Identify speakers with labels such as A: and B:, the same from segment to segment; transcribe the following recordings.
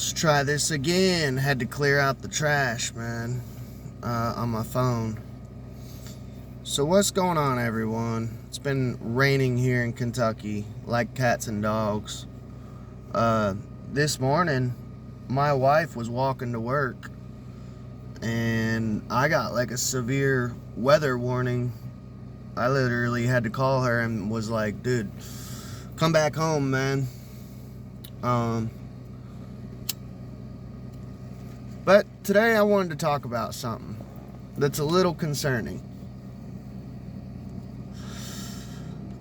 A: Let's try this again. Had to clear out the trash, man, on my phone. So what's going on, everyone? It's been raining here in Kentucky like cats and dogs. This morning, my wife was walking to work, and I got like a severe weather warning. I literally had to call her and was like, dude, come back home, man. But today I wanted to talk about something that's a little concerning.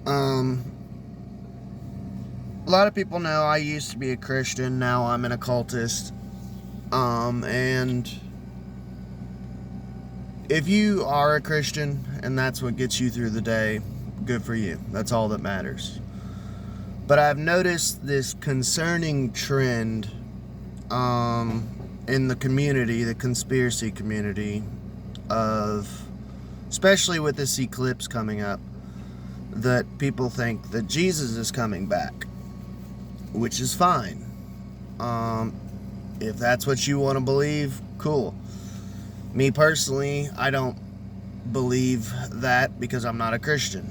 A: A lot of people know I used to be a Christian, now I'm an occultist. And if you are a Christian and that's what gets you through the day, good for you. That's all that matters. But I've noticed this concerning trend in the community, the conspiracy community, especially with this eclipse coming up, that people think that Jesus is coming back, which is fine. If that's what you want to believe, cool. Me personally, I don't believe that because I'm not a Christian.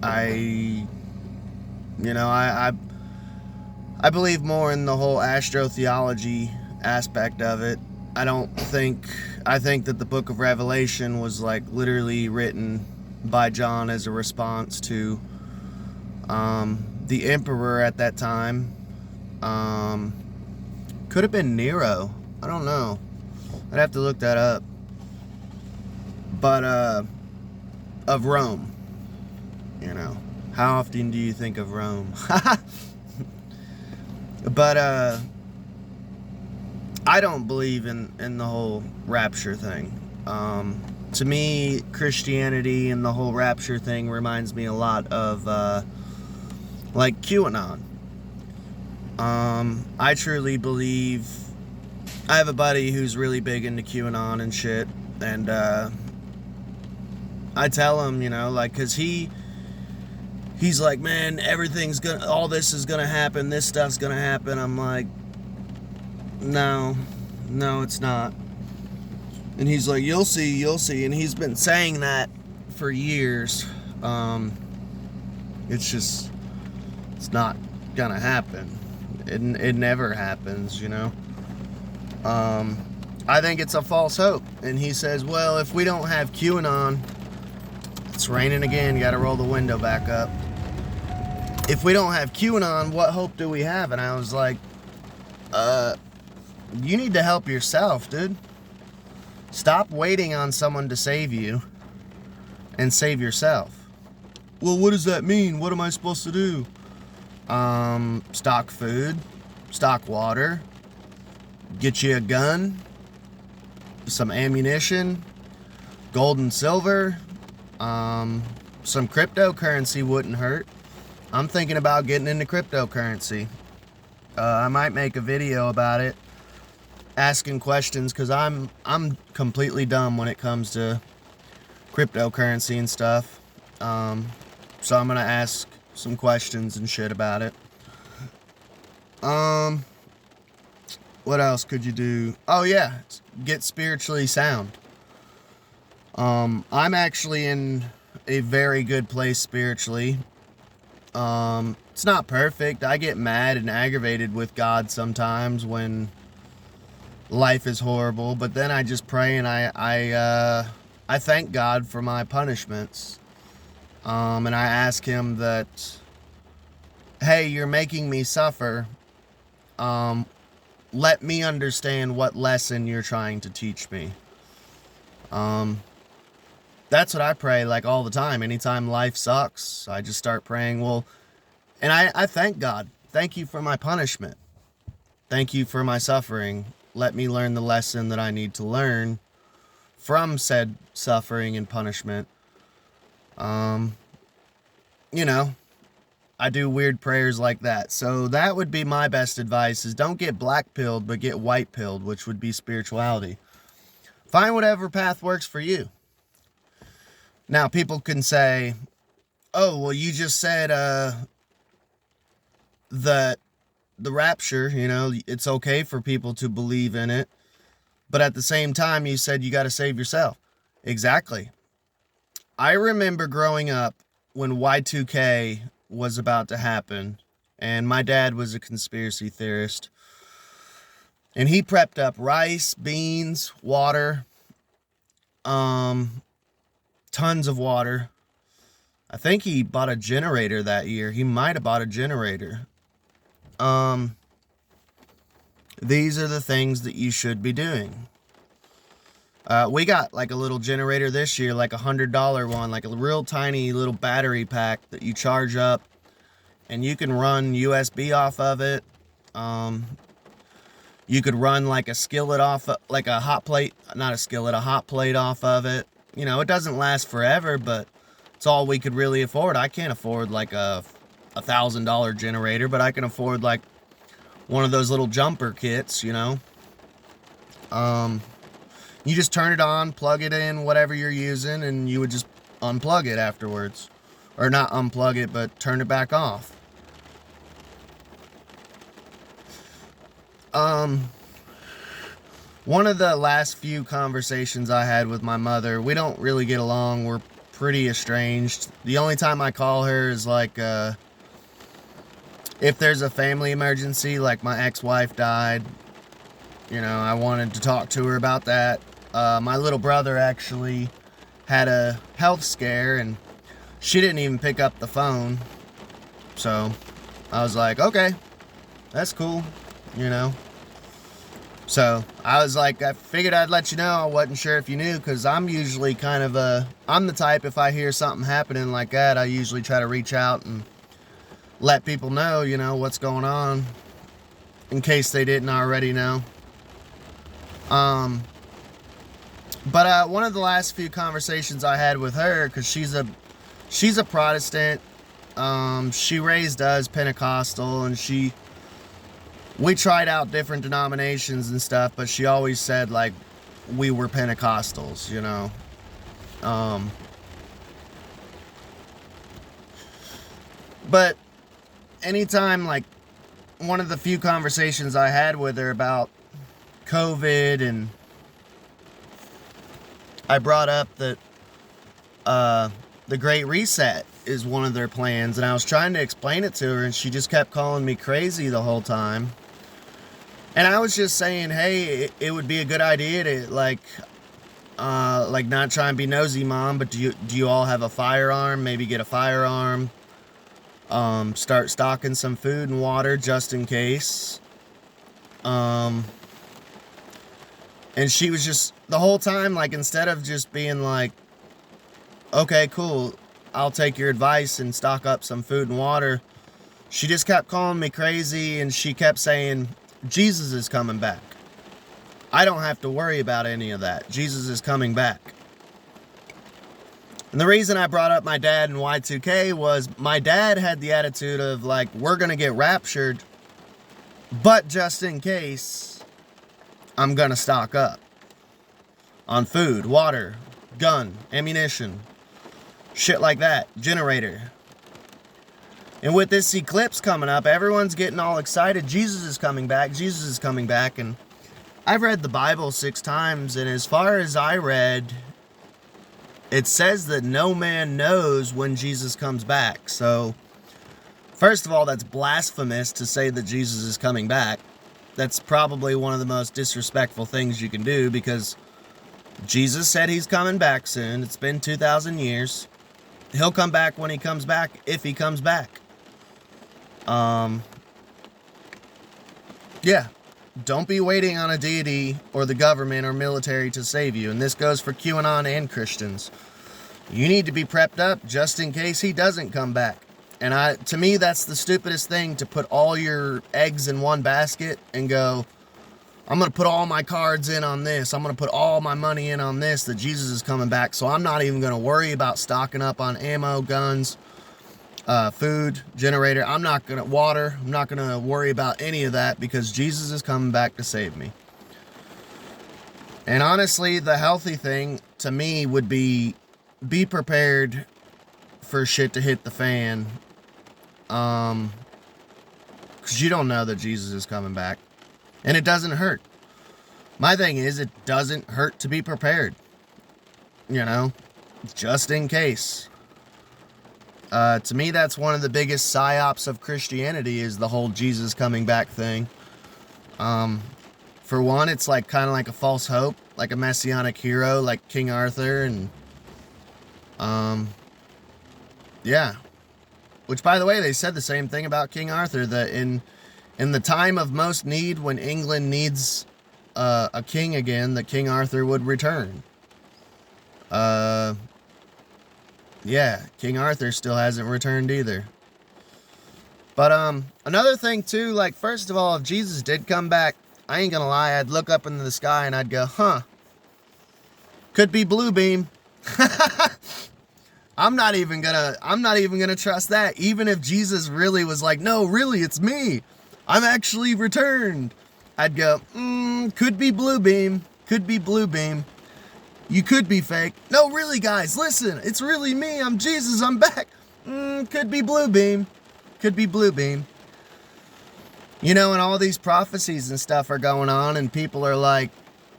A: I believe more in the whole astrotheology aspect of it. I think that the book of Revelation was like literally written by John as a response to the emperor at that time. Could have been Nero. I don't know. I'd have to look that up. But of Rome. You know, how often do you think of Rome? But I don't believe in the whole rapture thing. To me, Christianity and the whole rapture thing reminds me a lot of like QAnon. I truly believe. I have a buddy who's really big into QAnon and shit, and I tell him, like, cause he's like, man, all this is gonna happen, this stuff's gonna happen. I'm like, no, it's not. And he's like, you'll see, and he's been saying that for years. It's not gonna happen. It never happens, I think it's a false hope. And he says, well, if we don't have QAnon, it's raining again, gotta roll the window back up. If we don't have QAnon, what hope do we have? And I was like, you need to help yourself, dude. Stop waiting on someone to save you and save yourself. Well, what does that mean? What am I supposed to do? Stock food, stock water, get you a gun, some ammunition, gold and silver, some cryptocurrency wouldn't hurt. I'm thinking about getting into cryptocurrency. I might make a video about it, asking questions, because I'm completely dumb when it comes to cryptocurrency and stuff. So I'm gonna ask some questions and shit about it. What else could you do? Oh yeah, get spiritually sound. I'm actually in a very good place spiritually. It's not perfect. I get mad and aggravated with God sometimes when life is horrible, but then I just pray and I thank God for my punishments. And I ask him that, hey, you're making me suffer. Let me understand what lesson you're trying to teach me. That's what I pray like all the time. Anytime life sucks, I just start praying, and I thank God. Thank you for my punishment. Thank you for my suffering. Let me learn the lesson that I need to learn from said suffering and punishment. I do weird prayers like that. So that would be my best advice, is don't get black-pilled, but get white-pilled, which would be spirituality. Find whatever path works for you. Now, people can say, oh, well, you just said that the rapture, you know, it's okay for people to believe in it. But at the same time, you said you got to save yourself. Exactly. I remember growing up when Y2K was about to happen, and my dad was a conspiracy theorist. And he prepped up rice, beans, water, tons of water. I think he bought a generator that year. He might have bought a generator. These are the things that you should be doing. We got like a little generator this year, like $100 one, like a real tiny little battery pack that you charge up, and you can run USB off of it. You could run like a skillet off, like a hot plate, not a skillet, a hot plate off of it. You know, it doesn't last forever, but it's all we could really afford. I can't afford like a $1,000 generator, but I can afford like one of those little jumper kits, you know. You just turn it on, plug it in, whatever you're using, and you would just unplug it afterwards. Or not unplug it, but turn it back off. One of the last few conversations I had with my mother, we don't really get along. We're pretty estranged. The only time I call her is like, if there's a family emergency, like my ex-wife died, you know, I wanted to talk to her about that. My little brother actually had a health scare, and she didn't even pick up the phone. So I was like, okay, that's cool, you know. So I was like, I figured I'd let you know. I wasn't sure if you knew, because I'm usually kind of I'm the type, if I hear something happening like that, I usually try to reach out and let people know, you know, what's going on, in case they didn't already know. But one of the last few conversations I had with her, because she's a Protestant, she raised us Pentecostal, and we tried out different denominations and stuff, but she always said like we were Pentecostals, you know. But anytime, like, one of the few conversations I had with her about COVID, and I brought up that the Great Reset is one of their plans, and I was trying to explain it to her, and she just kept calling me crazy the whole time. And I was just saying, hey, it would be a good idea to like not try and be nosy, Mom, but do you all have a firearm? Maybe get a firearm. Start stocking some food and water just in case. And she was just, the whole time, like, instead of just being like, okay, cool, I'll take your advice and stock up some food and water, she just kept calling me crazy, and she kept saying, Jesus is coming back. I don't have to worry about any of that. Jesus is coming back. And the reason I brought up my dad and Y2K was my dad had the attitude of like, we're going to get raptured, but just in case, I'm going to stock up on food, water, gun, ammunition, shit like that, generator. And with this eclipse coming up, everyone's getting all excited. Jesus is coming back. Jesus is coming back. And I've read the Bible 6 times, and as far as I read, it says that no man knows when Jesus comes back. So, first of all, that's blasphemous to say that Jesus is coming back. That's probably one of the most disrespectful things you can do, because Jesus said he's coming back soon. It's been 2,000 years. He'll come back when he comes back, if he comes back. Yeah, don't be waiting on a deity or the government or military to save you. And this goes for QAnon and Christians. You need to be prepped up just in case he doesn't come back. And to me, that's the stupidest thing, to put all your eggs in one basket and go, I'm going to put all my cards in on this. I'm going to put all my money in on this, that Jesus is coming back. So I'm not even going to worry about stocking up on ammo, guns, food, generator. I'm not going to worry about any of that, because Jesus is coming back to save me. And honestly, the healthy thing to me would be prepared for shit to hit the fan. Because Because you don't know that Jesus is coming back. And it doesn't hurt. My thing is, it doesn't hurt to be prepared. You know, just in case. To me, that's one of the biggest psyops of Christianity, is the whole Jesus coming back thing. For one, it's like kind of like a false hope, like a messianic hero, like King Arthur, and yeah. Which, by the way, they said the same thing about King Arthur, that in the time of most need, when England needs a king again, that King Arthur would return. Yeah, King Arthur still hasn't returned either. But another thing too, like, first of all, if Jesus did come back, I ain't gonna lie, I'd look up into the sky and I'd go, huh, could be blue beam. I'm not even gonna trust that. Even if Jesus really was like, no, really, it's me, I'm actually returned, I'd go, could be blue beam. Could be blue beam. You could be fake. No, really, guys, listen, it's really me. I'm Jesus. I'm back. Could be blue beam. Could be blue beam. You know, and all these prophecies and stuff are going on, and people are like,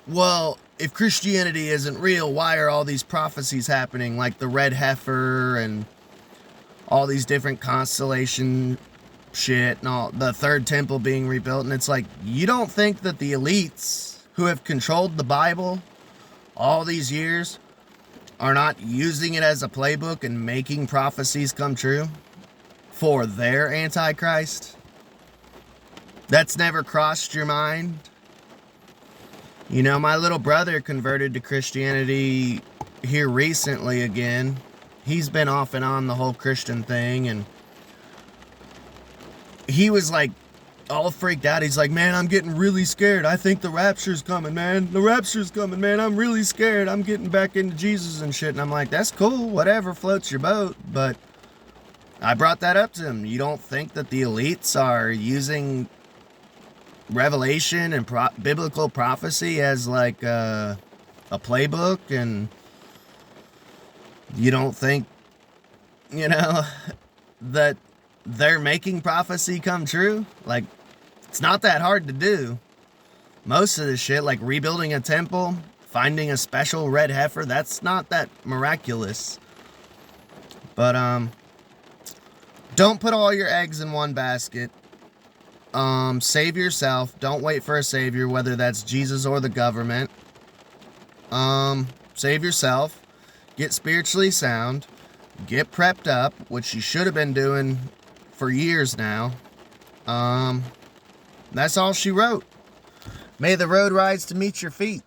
A: well, if Christianity isn't real, why are all these prophecies happening? Like the red heifer and all these different constellation shit and all, the third temple being rebuilt. And it's like, you don't think that the elites who have controlled the Bible all these years are not using it as a playbook and making prophecies come true for their Antichrist? That's never crossed your mind? You know, my little brother converted to Christianity here recently again. He's been off and on the whole Christian thing, and he was like all freaked out. He's like, man, I'm getting really scared. I think the rapture's coming, man. The rapture's coming, man. I'm really scared. I'm getting back into Jesus and shit. And I'm like, that's cool. Whatever floats your boat. But I brought that up to him. You don't think that the elites are using revelation and biblical prophecy as like a playbook? And you don't think, you know, that they're making prophecy come true? Like, it's not that hard to do. Most of the shit, like rebuilding a temple, finding a special red heifer, that's not that miraculous. But don't put all your eggs in one basket. Save yourself. Don't wait for a savior, whether that's Jesus or the government. Save yourself. Get spiritually sound. Get prepped up, which you should have been doing for years now. That's all she wrote. May the road rise to meet your feet.